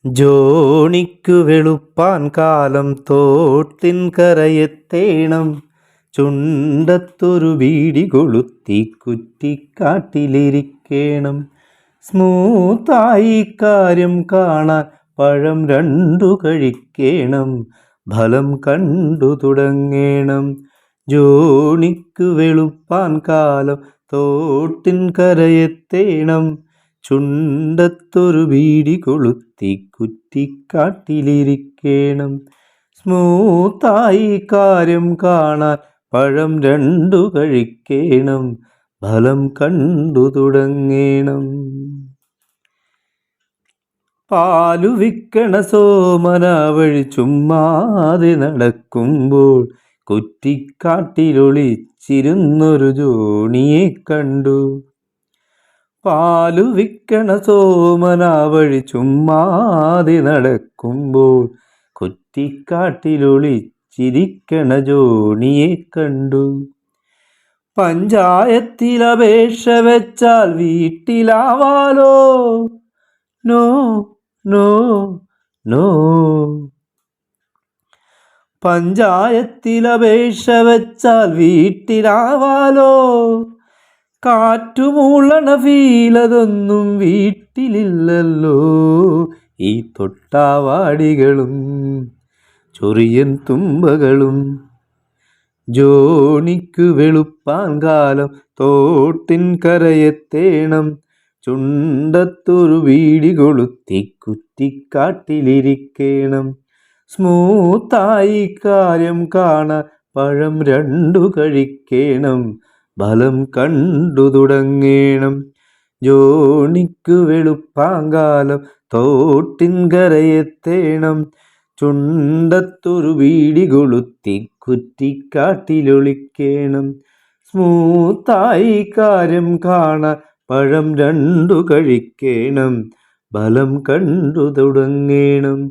ജോണിക്കു വെളുപ്പാൻ കാലം തോട്ടിൻ കരയെത്തേണം. ചുണ്ടത്തൊരു ബീഡി കൊളുത്തി കുറ്റിക്കാട്ടിലിരിക്കേണം. സ്മൂത്തായി കാര്യം കാണാൻ പഴം രണ്ടു കഴിക്കേണം. ഫലം കണ്ടു തുടങ്ങേണം. ജോണിക്കു വെളുപ്പാൻ കാലം തോട്ടിൻ കരയെത്തേണം. ചുണ്ടത്തൊരു ബീഡി കൊളുത്തി കുറ്റിക്കാട്ടിലിരിക്കേണം. സ്മൂത്തായി കാര്യം കാണാൻ പഴം രണ്ടു കഴിക്കേണം. ഫലം കണ്ടു തുടങ്ങേണം. പാലു വിൽക്കണ സോമന വഴി ചുമ്മാതെ നടക്കുമ്പോൾ കുറ്റിക്കാട്ടിലൊളിച്ചിരുന്നൊരു ജോണിയെ കണ്ടു. പാലു വിൽക്കണ സോമന വഴി ചുമ്മാതെ നടക്കുമ്പോൾ കുറ്റിക്കാട്ടിലൊളിച്ചിരിക്കണ ജോണിയെ കണ്ടു. പഞ്ചായത്തിൽ അപേക്ഷ വെച്ചാൽ വീട്ടിലാവാലോ. No no no. പഞ്ചായത്തിൽ അപേക്ഷ വെച്ചാൽ വീട്ടിലാവാലോ. കാറ്റുമൂളണ ഫീലതൊന്നും വീട്ടിലില്ലല്ലോ. ഈ തൊട്ടാവാടികളും ചൊറിയൻ തുമ്പകളും. ജോണിക്കു വെളുപ്പാൻ കാലം തോട്ടിൻ കരയെത്തേണം. ചുണ്ടത്തൊരു ബീഡി കൊളുത്തി കുറ്റിക്കാട്ടിലിരിക്കേണം. സ്മൂത്തായി കാര്യം കാണാൻ പഴം രണ്ടു കഴിക്കേണം. ഫലം കണ്ടു തുടങ്ങേണം. ജോണിക്കു വെളുപ്പാൻ കാലം തോട്ടിൻ കരയെത്തേണം. ചുണ്ടത്തൊരു ബീഡി കൊളുത്തി കുറ്റിക്കാട്ടിലൊളിക്കേണം. സ്മൂത്തായി കാര്യം കാണാൻ പഴം രണ്ടു കഴിക്കേണം. ഫലം കണ്ടു തുടങ്ങേണം.